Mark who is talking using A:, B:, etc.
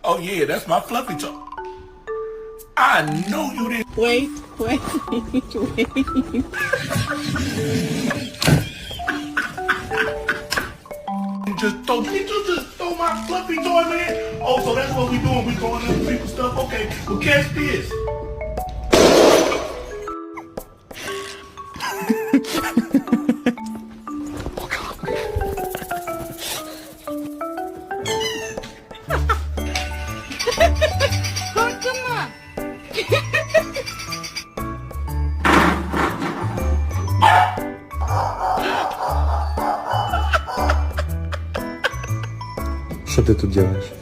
A: Oh yeah, that's my fluffy toy. I know you didn't.
B: Wait.
A: Just throw my fluffy toy, man. Oh, so that's what we doing. We throwing other people's stuff. Okay, well catch this.
B: Korktun mu?
C: Что ты тут делаешь?